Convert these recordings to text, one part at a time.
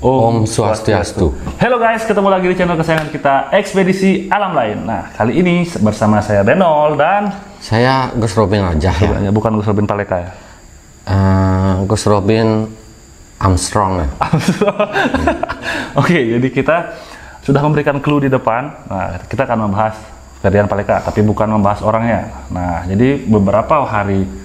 Om Swastiastu. Halo guys, ketemu lagi di channel kesayangan kita, Ekspedisi Alam Lain. Nah, kali ini bersama saya Benol dan saya Gus Robin aja ya. Bukan Gus Robin Paleka ya. Gus Robin Armstrong ya. Oke, jadi kita sudah memberikan clue di depan. Nah, kita akan membahas Ferdian Paleka, tapi bukan membahas orangnya. Nah, jadi beberapa hari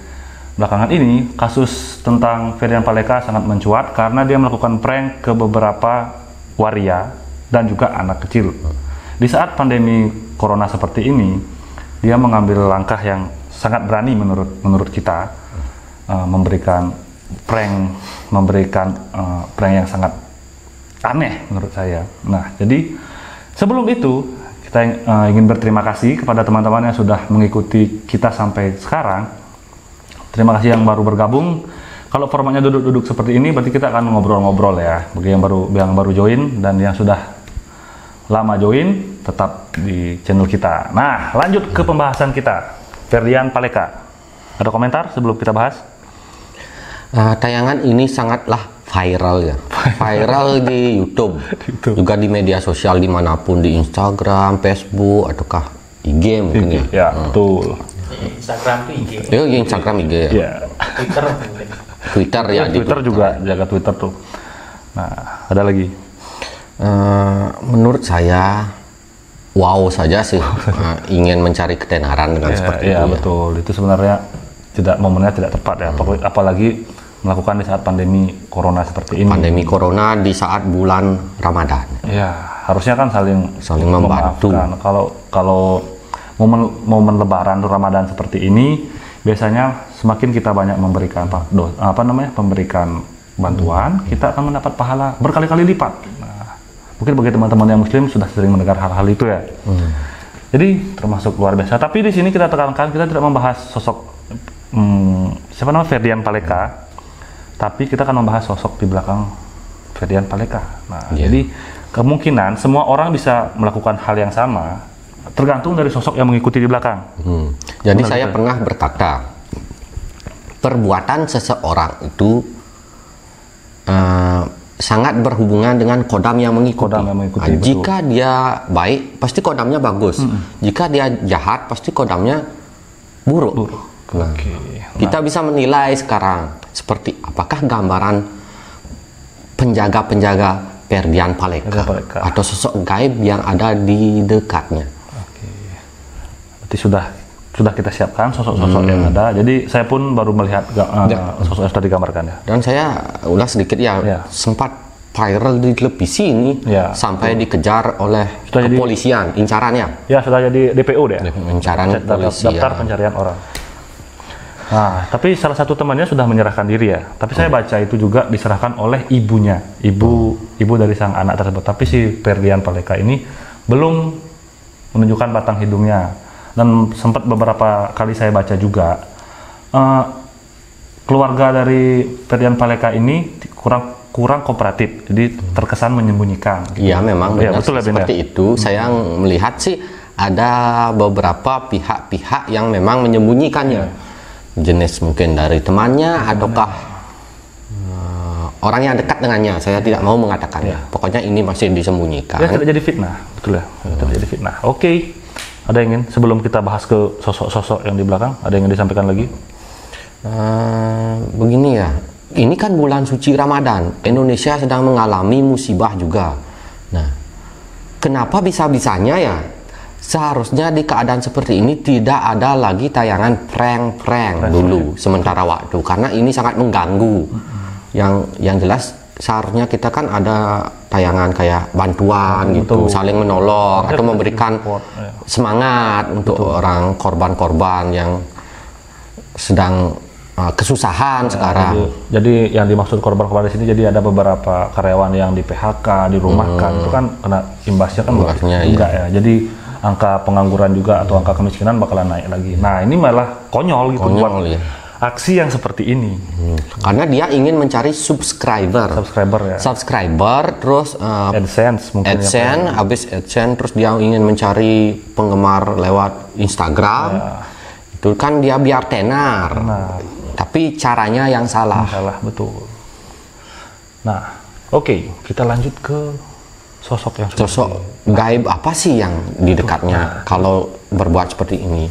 belakangan ini kasus tentang Ferdian Paleka sangat mencuat karena dia melakukan prank ke beberapa waria dan juga anak kecil. Di saat pandemi corona seperti ini, dia mengambil langkah yang sangat berani menurut kita, memberikan prank yang sangat aneh menurut saya. Nah, jadi sebelum itu kita ingin berterima kasih kepada teman-teman yang sudah mengikuti kita sampai sekarang. Terima kasih yang baru bergabung. Kalau formatnya duduk-duduk seperti ini, berarti kita akan ngobrol-ngobrol ya. Bagi yang baru join dan yang sudah lama join, tetap di channel kita. Nah, lanjut ke pembahasan kita. Ferdian Paleka. Ada komentar sebelum kita bahas? Tayangan ini sangatlah viral ya. Viral di YouTube, juga di media sosial dimanapun, di Instagram, Facebook, ataukah IG mungkin ya. Ya, betul. Instagram IG. Instagram IG ya. Twitter mungkin. Twitter ya. Di Twitter juga, jaga Twitter tuh. Nah, ada lagi. Menurut saya, wow saja sih. Ingin mencari ketenaran dengan seperti itu. Iya, betul. Itu sebenarnya momennya tidak tepat ya. Apalagi melakukan di saat pandemi corona seperti ini. Pandemi corona di saat bulan Ramadan. Ya, harusnya kan saling membantu. Kalau momen Lebaran atau Ramadan seperti ini, biasanya semakin kita banyak memberikan memberikan bantuan, kita akan mendapat pahala berkali-kali lipat. Nah, mungkin bagi teman-teman yang Muslim sudah sering mendengar hal-hal itu ya. Jadi termasuk luar biasa. Tapi di sini kita tekankan, kita tidak membahas sosok Ferdian Paleka, tapi kita akan membahas sosok di belakang Ferdian Paleka. Nah, jadi kemungkinan semua orang bisa melakukan hal yang sama, tergantung dari sosok yang mengikuti di belakang. Jadi saya pernah berkata, perbuatan seseorang itu sangat berhubungan dengan kodam yang mengikuti. Jika dia baik, pasti kodamnya bagus. Jika dia jahat, pasti kodamnya buruk. Nah, kita bisa menilai sekarang seperti apakah gambaran penjaga-penjaga Ferdian Paleka atau sosok gaib yang ada di dekatnya. Berarti sudah kita siapkan sosok-sosok yang ada. Jadi saya pun baru melihat sosok yang sudah digambarkan ya. Dan saya ulas sedikit sempat viral di televisi ini sampai dikejar oleh kepolisian, incarannya. Ya, sudah jadi DPO deh. Incaran polisi. Daftar pencarian orang. Nah, tapi salah satu temannya sudah menyerahkan diri ya. Tapi saya baca itu juga diserahkan oleh ibunya, ibu dari sang anak tersebut. Tapi si Ferdian Paleka ini belum menunjukkan batang hidungnya. Dan sempat beberapa kali saya baca juga, keluarga dari Ferdian Paleka ini kurang kooperatif, jadi terkesan menyembunyikan. Iya, memang benar betul, seperti itu. Saya melihat sih ada beberapa pihak-pihak yang memang menyembunyikannya. Jenis mungkin dari temannya ataukah orang yang dekat dengannya. Saya tidak mau mengatakan pokoknya ini masih disembunyikan. Ya, tidak jadi fitnah, betul ya. Tidak jadi fitnah. Oke. Ada yang ingin sebelum kita bahas ke sosok-sosok yang di belakang, ada yang ingin disampaikan lagi? Begini ya, ini kan bulan suci Ramadan, Indonesia sedang mengalami musibah juga. Nah, kenapa bisa-bisanya ya seharusnya di keadaan seperti ini tidak ada lagi tayangan prank dulu sementara waktu, karena ini sangat mengganggu. Yang jelas seharusnya kita kan ada tayangan kayak bantuan gitu, saling menolong atau memberikan semangat untuk orang korban-korban yang sedang kesusahan sekarang. Jadi yang dimaksud korban-korban di sini, jadi ada beberapa karyawan yang di PHK, dirumahkan, itu kan kena imbasnya kan juga ya. Jadi angka pengangguran juga atau angka kemiskinan bakalan naik lagi. Nah, ini malah konyol gitu buat aksi yang seperti ini. Karena dia ingin mencari subscriber terus AdSense mungkin habis AdSense terus dia ingin mencari penggemar lewat Instagram. Itu kan dia biar tenar. Tapi caranya yang salah. Betul. Nah, Oke, kita lanjut ke sosok yang Sosok gaib apa sih yang di dekatnya kalau berbuat seperti ini?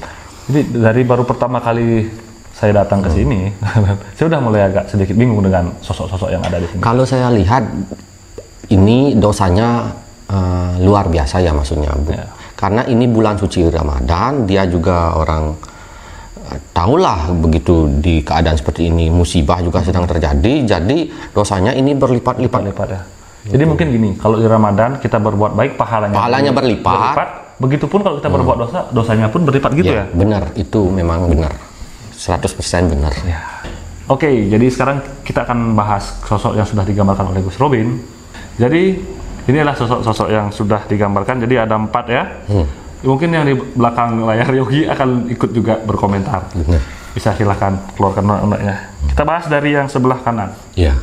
Jadi dari baru pertama kali saya datang ke sini, saya udah mulai agak sedikit bingung dengan sosok-sosok yang ada di sini. Kalau saya lihat ini dosanya luar biasa ya maksudnya, Bu. Ya. Karena ini bulan suci Ramadan, dia juga orang tahulah begitu di keadaan seperti ini musibah juga sedang terjadi, jadi dosanya ini berlipat-lipat. Lipat ya. Jadi mungkin gini, kalau di Ramadan kita berbuat baik pahalanya berlipat. Begitupun kalau kita berbuat dosa, dosanya pun berlipat gitu ya. Benar, itu memang benar. 100% benar. Ya. Oke, jadi sekarang kita akan bahas sosok yang sudah digambarkan oleh Gus Robin. Jadi inilah sosok-sosok yang sudah digambarkan. Jadi ada 4 ya. Mungkin yang di belakang layar Yogi akan ikut juga berkomentar. Benar. Bisa silakan keluarkan unek-uneknya. Kita bahas dari yang sebelah kanan. Ya.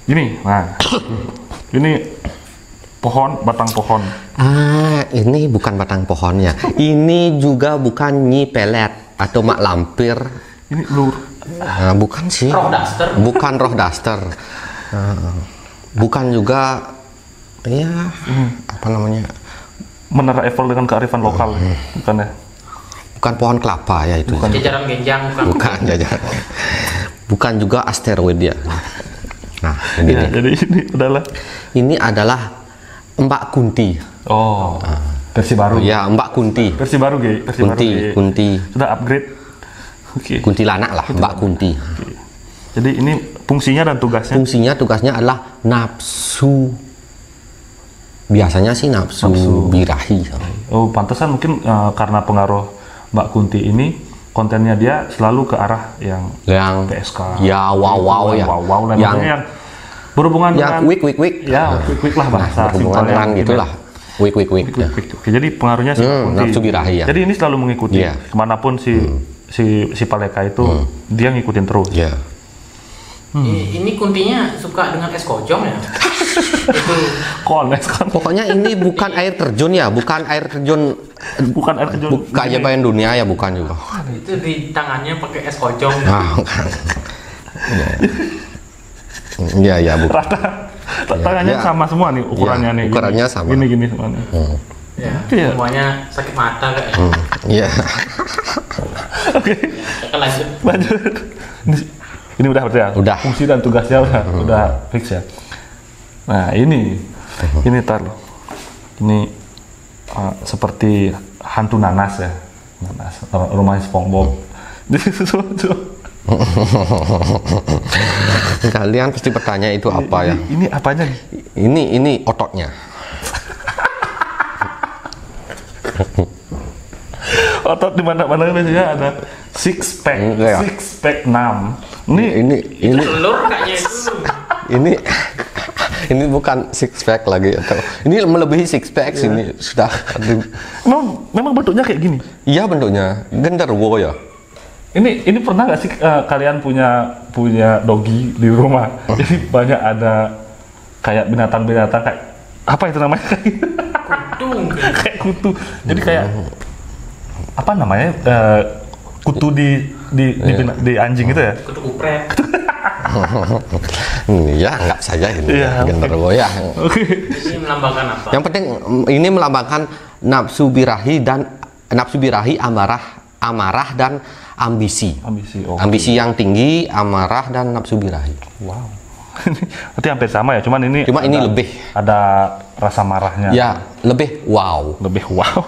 Ini, nah, ini pohon, batang pohon. Ini bukan batang pohonnya. Ini juga bukan nyi pelet atau mak lampir. Ini lur. Bukan sih. Roh daster. Bukan roh daster. Bukan juga, ya, apa namanya? Menara Eiffel dengan kearifan lokal, bukan ya? Bukan pohon kelapa ya itu. Jajaran genjang bukan. Bukan jajan. Bukan juga asteroid ya. Nah, Ya, begini. jadi ini adalah Ini adalah Mbak Kunti. versi baru. Ya, Mbak Kunti. Versi baru, Ge. Versi baru, Kunti, Ge. Kunti. Sudah upgrade. Oke. Kuntilanak lah, Mbak Kunti. Jadi ini fungsinya dan tugasnya. Tugasnya adalah nafsu. Biasanya sih nafsu birahi. Oh, pantesan mungkin karena pengaruh Mbak Kunti ini kontennya dia selalu ke arah yang PSK. Ya, wow ya. Wow dan yang yang berhubungan yang dengan wik. Ya, wik lah bahasa berhubungan simpelnya. dengan gitulah. Wik. Ya. Oke, jadi pengaruhnya si Mbak Kunti. nafsu birahi ya. Jadi ini selalu mengikuti Iya. kemanapun si Paleka itu dia ngikutin terus. Ya. Ini kuntinya suka dengan es kojong ya. Itu Kones kan. Pokoknya ini bukan air terjun ya, bukan air terjun Bukan air terjun. keajaiban dunia ya, bukan juga. itu di tangannya pakai es kojong. Bukan. Ya, bukan. Rata. Tangannya Ya. sama semua nih ukurannya Ya, nih. ukurannya sama. Gini semua nih. Ya, Iya. semuanya sakit mata kayak. Iya. Oke, Kita lanjut. lanjut. Ini udah berarti ya? Udah. Fungsi dan tugasnya udah fix ya. Nah, ini tar loh. Ini seperti hantu nanas ya. Nanas, rumahnya SpongeBob. Kalian pasti bertanya itu apa ya? Ini apanya nih? Ini ototnya. Otot di mana-mana biasanya ada six pack, Enggak ya. 6 pack 6. Ini Ini Telur kayaknya itu. ini bukan six pack lagi atau ini melebihi six pack ini sudah. memang bentuknya kayak gini. Iya bentuknya genderuwo ya. Ini pernah nggak sih kalian punya doggy di rumah? Jadi banyak ada kayak binatang-binatang kayak apa itu namanya? Kutu. Kayak kutu. Jadi kayak apa namanya? Kutu di anjing itu ya? Kutu kupret. Ya nggak saja ini Iya, genderuwo ya. Oke. Ini melambangkan apa? Yang penting ini melambangkan nafsu birahi, amarah dan ambisi. Ambisi. Oh. Ambisi yang tinggi, amarah dan nafsu birahi. Wow. Berarti hampir sama ya, cuman ini Cuma ini lebih. ada rasa marahnya. Ya, lebih wow. Lebih wow.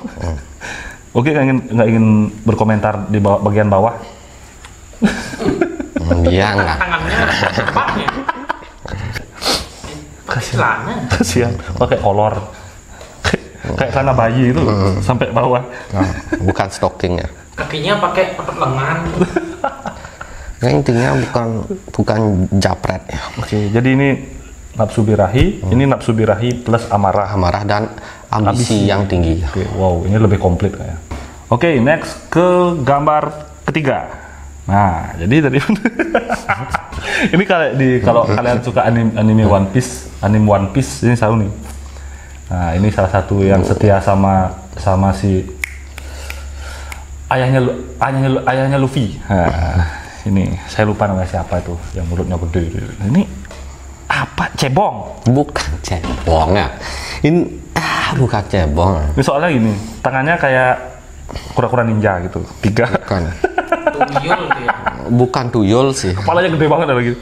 Oke, nggak ingin berkomentar di bagian bawah. Dia enggak. Tangannya tempatnya. Celana. Kasihan, pakai kolor. Kayak celana bayi itu sampai bawah. Nah, bukan stocking ya. Kakinya pakai otot lengan. Yang intinya bukan japret ya. Oke, jadi ini nafsu birahi, ini nafsu birahi plus amarah. Amarah dan ambisi yang tinggi. Oke, wow, ini lebih komplit kayak. Oke, next ke gambar ketiga. Nah, jadi tadi ini kalau kalian suka anime One Piece, ini selalu nih. Nah, ini salah satu yang setia sama si ayahnya Luffy. Nah, ini saya lupa namanya siapa itu yang mulutnya gede. Ini apa cebong. Bukan cebong ya. Ini bukan cebong. Ini soalnya gini, tangannya kayak kura-kura ninja gitu, 3. Bukan. Tuyul tuh ya. Bukan tuyul sih. Kepalanya gede banget lagi.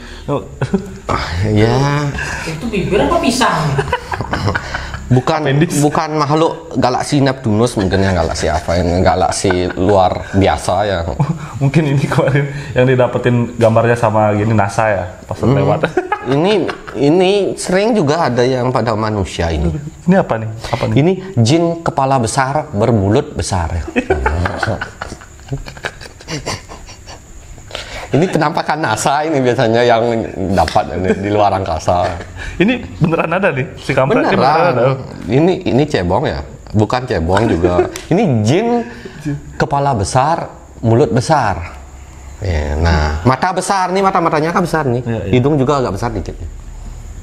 Ya, Itu bibir apa pisang? bukan makhluk galaksi Neptunus, mungkin yang galaksi apa ini, galaksi luar biasa ya. Mungkin ini kemarin yang didapetin gambarnya sama gini NASA ya, pas lewat. Ini sering juga ada yang pada manusia ini. Ini apa nih? Apa nih? Ini jin kepala besar bermulut besar. Ini penampakan NASA ini biasanya yang dapat di luar angkasa. Ini beneran ada nih si kampret. Ini beneran ada. Ini cebong ya, bukan cebong juga. Ini jin kepala besar, mulut besar. Ya, nah, mata besar nih, matanya kan besar nih. Ya, ya. Hidung juga agak besar dikit.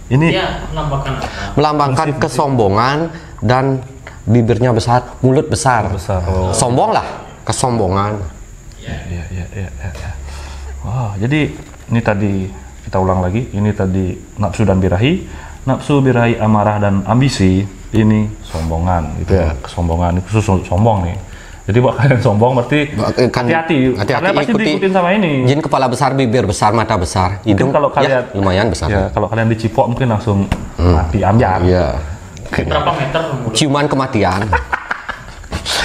Ini Dia melambangkan apa? Melambangkan kesombongan dan bibirnya besar, mulut besar. besar. Oh. Sombong lah, kesombongan. Ya. Wah, jadi ini tadi kita ulang lagi. Ini tadi nafsu dan birahi. Nafsu, birahi, amarah dan ambisi. Ini sombongan, gitu ya. Kesombongan itu sombong nih. Jadi buat kalian sombong berarti hati-hati. Karena pasti diikutin sama ini. Jin kepala besar, bibir besar, mata besar, hidung Kalau kalian ya, lumayan besar. Ya, kalau kalian dicipok mungkin langsung mati ambyar. Iya. Berapa meter mulut? Ciuman kematian.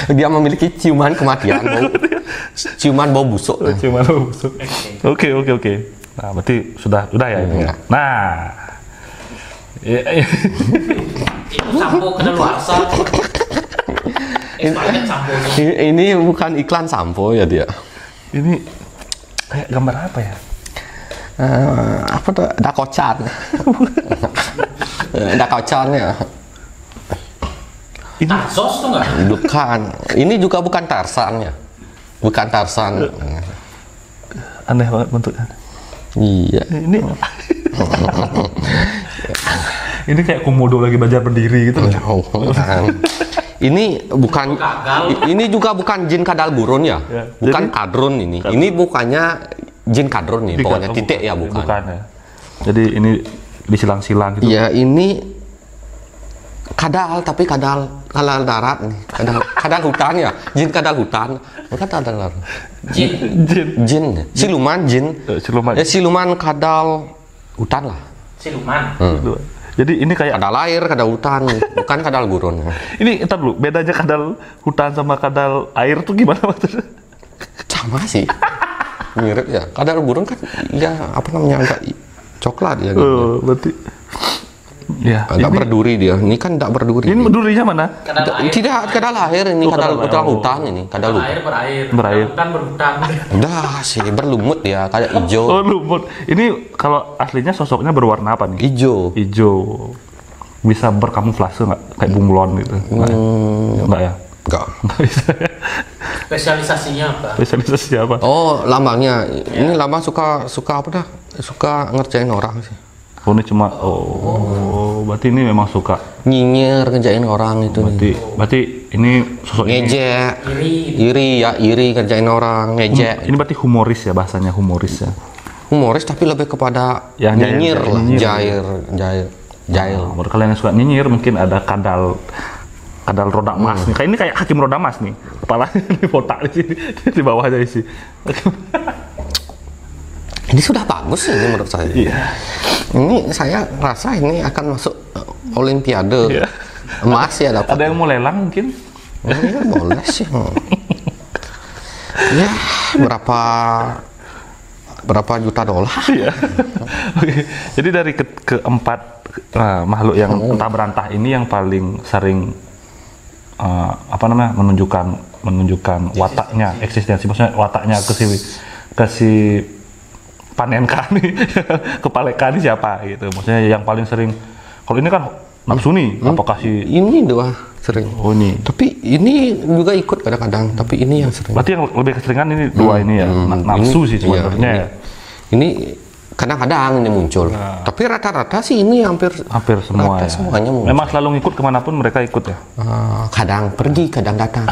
Dia memiliki ciuman kematian, ciuman bau busuk. Cuma busuk. Oke. Nah, berarti sudah ya ini. Ya. Nah. Itu sampo kedaluarsa. Expired samponya. Ini bukan iklan sampo ya dia. Ini kayak gambar apa ya? Apa tuh? Dakocan. Dakocan ya. Tarsos tuh nggak? Bukan. Ini juga bukan Tarsan ya. Bukan Tarsan. Aneh banget bentuknya. Iya. Ini kayak komodo lagi belajar berdiri gitu. Oh, bukan. Ini bukan. Ini juga bukan jin kadal gurun ya. Ya, Bukan jadi- kadrun ini. Ini bukannya jin kadrun nih. Pokoknya titik ya bukan. Bukan ya. Jadi ini disilang-silang gitu. Ya ini kadal, tapi kadal darat nih. Kadal hutan ya. Jin kadal hutan. Bukan kadal darat. Jin. Jin. Siluman jin. Siluman. Ya siluman kadal hutan lah. Siluman. Jadi ini kayak Kadal air, kadal hutan, bukan kadal gurun. ini entar dulu, bedanya kadal hutan sama kadal air tuh gimana maksudnya? Sama sih. Mirip ya. Kadal gurun kan ya apa namanya agak coklat ya gitu. Oh, berarti ya. Agak berduri dia. Ini kan tidak berduri. Ini durinya mana? Kadal air. Tidak kadal air ini, Oh, kadal kadal air. hutan ini, kadal hutan. Air berair. Berair. Hutan berhutan. Udah sih berlumut ya, kayak Oh, hijau. lumut. Ini kalau aslinya sosoknya berwarna apa nih? Hijau. Hijau. Bisa berkamuflase nggak? Kayak bunglon gitu? Nggak ya? Nggak ya? Enggak. Nggak bisa ya? Spesialisasinya apa? Spesialisasi apa? Oh, lambangnya. Ini lambang suka apa dah? Suka ngerjain orang sih. Oh, ini cuma, berarti ini memang suka. Nyinyir ngerjain orang itu nih. Berarti ini sosok ini, Ngejek. Iri. Iri ngerjain orang, ngejek. ini berarti humoris ya, bahasanya humoris ya. Humoris tapi lebih kepada Yang nyinyir lah, nyinyir. jail. Buat kalian yang suka nyinyir mungkin ada kadal roda emas nih. Kayak ini kayak hakim roda emas nih. Kepalanya di botak di sini, di bawah aja isi. Ini sudah bagus ini menurut saya. Iya. Ini saya rasa ini akan masuk Olimpiade. Iya. Emas ya dapat. Ada yang mau lelang mungkin? Ya, boleh sih. Ya, berapa juta dolar? Iya. Oke. Jadi dari keempat makhluk yang entah berantah ini yang paling sering menunjukkan wataknya, eksistensi, maksudnya wataknya ke si panenka nih, kepala ikan ini siapa gitu. Maksudnya yang paling sering, kalau ini kan nafsu nih, apakah si Ini doang sering. oh ini. Tapi ini juga ikut kadang-kadang, tapi ini yang sering. Berarti yang lebih keseringan ini dua ini ya, nafsu sih sebenarnya. Iya, Ya. ini kadang-kadang ini muncul. Tapi rata-rata sih ini hampir Semua rata ya. semuanya muncul. Memang selalu ngikut kemanapun mereka ikut ya. Kadang pergi, kadang datang.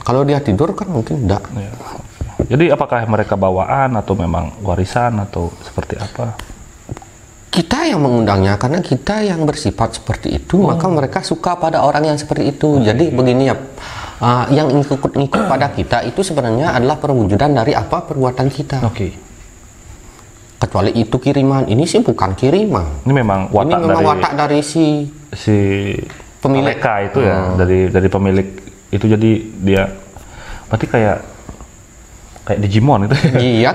Kalau dia tidur kan mungkin enggak. Ya. Jadi apakah mereka bawaan atau memang warisan atau seperti apa? kita yang mengundangnya karena kita yang bersifat seperti itu, maka mereka suka pada orang yang seperti itu. Jadi begini ya, yang ngikut pada kita itu sebenarnya adalah perwujudan dari apa perbuatan kita. Kecuali itu kiriman, ini sih bukan kiriman. Ini memang watak, watak dari si pemilik itu ya, dari pemilik itu, jadi dia berarti kayak Digimon itu. Iya,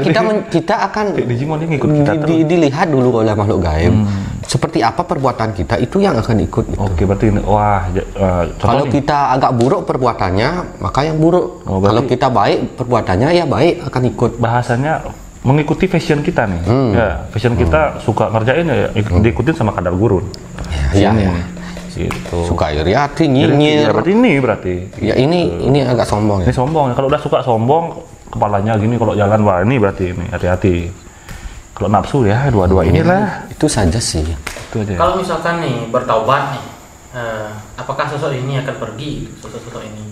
kita akan Digimon ini ngikut kita dilihat dulu oleh makhluk gaib. Seperti apa perbuatan kita itu yang akan ikut. Gitu. Oke, berarti kalau kita agak buruk perbuatannya, maka yang buruk. Kalau kita baik perbuatannya, ya baik akan ikut. Bahasanya mengikuti fashion kita nih. Ya, fashion kita suka ngerjain ya, diikutin sama kadar gurun. Iya. Gitu. Suka iri hati, nyinyir. Ya, berarti. Ya ini agak sombong ya. Ini sombong. Kalau udah suka sombong, kepalanya gini kalau jalan, wah ini berarti ini hati-hati. Kalau nafsu ya dua-dua inilah. Itu saja sih. Itu aja. Kalau misalkan nih bertaubat nih, apakah sosok ini akan pergi? Sosok ini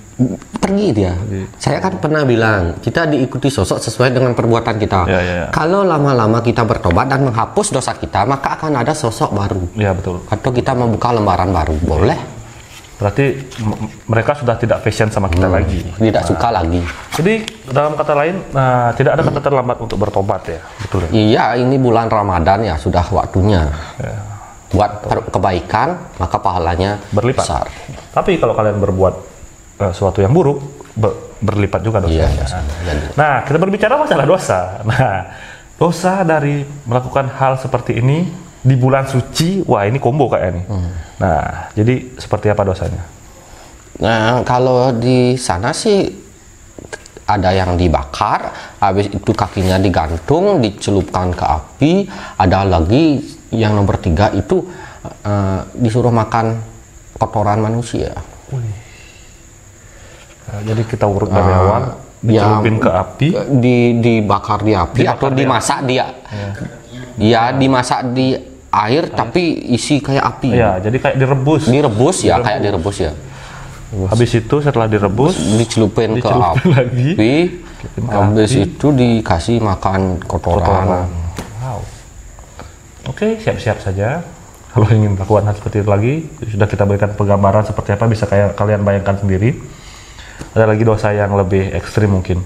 pergi dia. Saya kan pernah bilang kita diikuti sosok sesuai dengan perbuatan kita. Ya. Kalau lama-lama kita bertobat dan menghapus dosa kita, maka akan ada sosok baru. Ya, betul. Atau kita membuka lembaran baru, boleh. Berarti mereka sudah tidak fashion sama kita lagi. Tidak suka lagi. Jadi dalam kata lain, tidak ada kata terlambat untuk bertobat ya, betul ya? Iya, ini bulan Ramadan ya, sudah waktunya. Ya. Buat kebaikan, maka pahalanya berlipat. Besar. Tapi kalau kalian berbuat sesuatu yang buruk, berlipat juga dosanya. Iya, nah, kita berbicara masalah dosa. Nah, dosa dari melakukan hal seperti ini di bulan suci, wah ini combo kayak nih. Nah, jadi seperti apa dosanya? Nah, kalau di sana sih ada yang dibakar, habis itu kakinya digantung, dicelupkan ke api. Ada lagi yang nomor 3 itu disuruh makan kotoran manusia. Nah, jadi kita urut dari awal, dicelupin ke api, dibakar di api atau dimasak dia. Ya, dimasak di air tapi isi kayak api. Ya, jadi kayak direbus. Kayak direbus ya. Habis itu setelah direbus, dicelupin ke api lagi. Habis itu dikasih makan kotoran. Wow. Oke, siap-siap saja. Kalau ingin melakukan hal seperti itu lagi, sudah kita berikan penggambaran seperti apa, bisa kayak kalian bayangkan sendiri. Ada lagi dosa yang lebih ekstrim mungkin.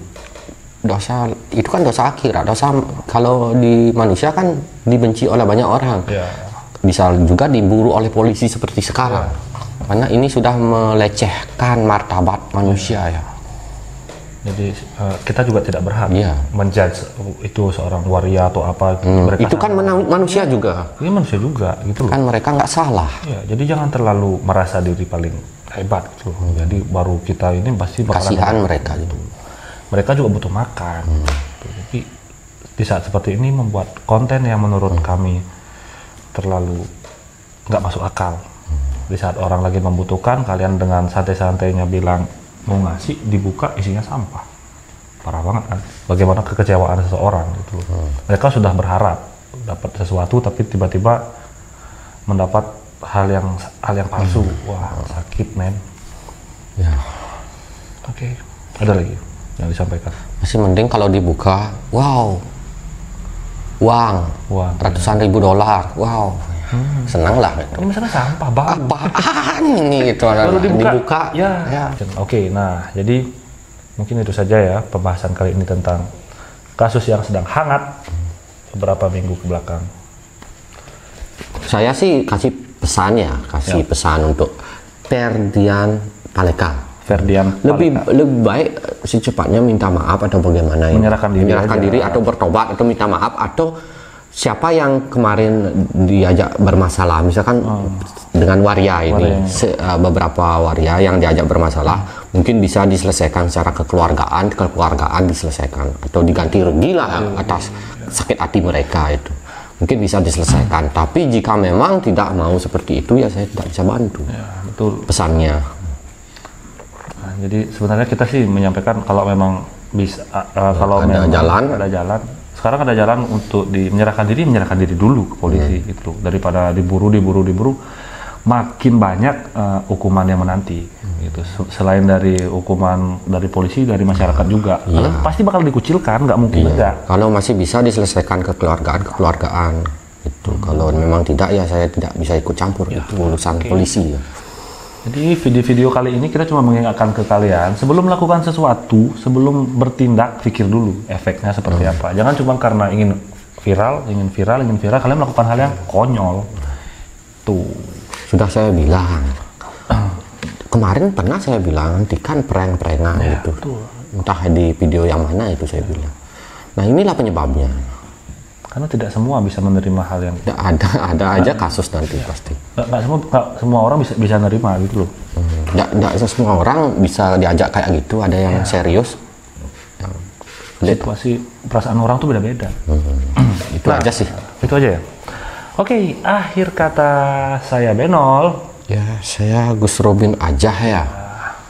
Dosa itu kan dosa akhirat. Dosa kalau di manusia kan dibenci oleh banyak orang. Ya. Bisa juga diburu oleh polisi seperti sekarang. Karena ini sudah melecehkan martabat manusia ya. Jadi kita juga tidak berhak menjudge itu seorang waria atau apa. Itu kan manusia juga. Ini manusia juga gitu loh. Kan mereka nggak salah. Ya, jadi jangan terlalu merasa diri paling hebat gitu. Jadi baru kita ini pasti kasihan mereka gitu. Mereka juga butuh makan. Jadi di saat seperti ini membuat konten yang menurut kami terlalu nggak masuk akal. Di saat orang lagi membutuhkan, kalian dengan santai-santainya bilang mau ngasih, dibuka isinya sampah. Parah banget kan? Bagaimana kekecewaan seseorang gitu loh. Mereka sudah berharap dapat sesuatu tapi tiba-tiba mendapat hal yang palsu. Wah, sakit men. Ya. Oke. Ada lagi yang disampaikan? Masih mending kalau dibuka, wow. Uang. Ratusan ribu dolar. Wow. Senang lah gitu. Ini misalnya sampah bau. Apaan ini gitu. Lalu dibuka. Ya. Oke, nah jadi mungkin itu saja ya pembahasan kali ini tentang kasus yang sedang hangat beberapa minggu ke belakang. Saya sih kasih pesan untuk Ferdian Paleka. Lebih baik secepatnya minta maaf atau bagaimana ya? Menyerahkan diri atau bertobat atau minta maaf, atau siapa yang kemarin diajak bermasalah, misalkan dengan waria ini, beberapa waria yang diajak bermasalah, mungkin bisa diselesaikan secara kekeluargaan diselesaikan, atau diganti rugi lah atas sakit hati mereka itu. Mungkin bisa diselesaikan, tapi jika memang tidak mau seperti itu, ya saya tidak bisa bantu. Ya, betul. Pesannya. Nah, jadi sebenarnya kita sih menyampaikan kalau memang bisa, kalau ada memang jalan. Sekarang ada jalan untuk menyerahkan diri dulu ke polisi gitu, daripada diburu, makin banyak hukuman yang menanti gitu. Selain dari hukuman dari polisi, dari masyarakat juga, karena pasti bakal dikucilkan, nggak mungkin enggak. Kalau masih bisa diselesaikan kekeluargaan, Itu kalau memang tidak ya saya tidak bisa ikut campur, Ya, itu urusan polisi ya. Jadi video-video kali ini kita cuma mengingatkan ke kalian sebelum melakukan sesuatu, sebelum bertindak pikir dulu efeknya seperti apa. Jangan cuma karena ingin viral, kalian melakukan hal yang konyol. Tuh. Sudah saya bilang. Kemarin pernah saya bilang hentikan prank-prankan Ya, gitu. betul. Entah di video yang mana itu saya bilang. Nah, inilah penyebabnya. Karena tidak semua bisa menerima hal yang Tidak ada aja kasus nanti pasti. nggak semua orang bisa nerima gitu loh. Tidak semua orang bisa diajak kayak gitu. Ada yang serius. Situasi perasaan orang tuh beda-beda. Itu aja sih. Itu aja ya. Oke, akhir kata saya Benol. Ya, saya Gus Robin aja ya.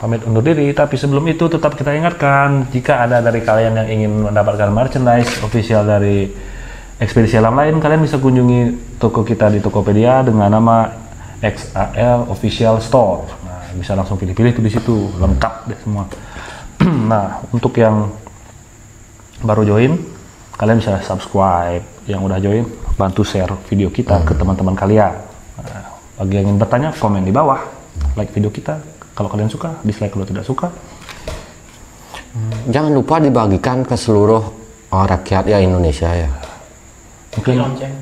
Pamit undur diri, tapi sebelum itu tetap kita ingatkan jika ada dari kalian yang ingin mendapatkan merchandise official dari Ekspedisi Alam Lain, kalian bisa kunjungi toko kita di Tokopedia dengan nama XAL Official Store. Nah, bisa langsung pilih-pilih tuh di situ, lengkap deh semua. Nah, untuk yang baru join, kalian bisa subscribe. Yang udah join, bantu share video kita ke teman-teman kalian. Nah, bagi yang ingin bertanya, komen di bawah, like video kita. Kalau kalian suka, dislike kalau tidak suka. Jangan lupa dibagikan ke seluruh rakyat ya Indonesia ya. Mungkin Lonceng.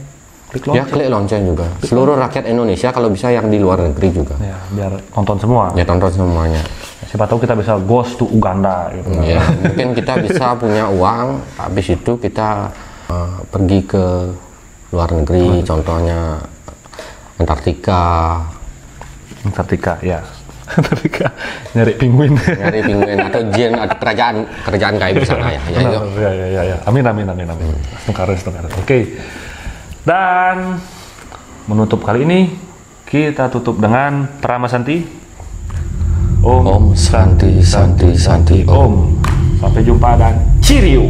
klik Ya, lonceng. klik lonceng juga. Seluruh rakyat Indonesia, kalau bisa yang di luar negeri juga. Ya, biar nonton semua. Ya, tonton semuanya. Siapa tahu kita bisa ghost to Uganda gitu. Ya, mungkin kita bisa punya uang, habis itu kita pergi ke luar negeri, contohnya Antartika, Ya. Antartika nyari penguin. nyari penguin atau jin atau kerajaan kayak di sana ya. Ya, yuk. Ya. Amin. Sekarang. Oke. Dan menutup kali ini kita tutup dengan Prama Santi. Om Santi Santi Santi Om. Om. Sampai jumpa dan cheerio.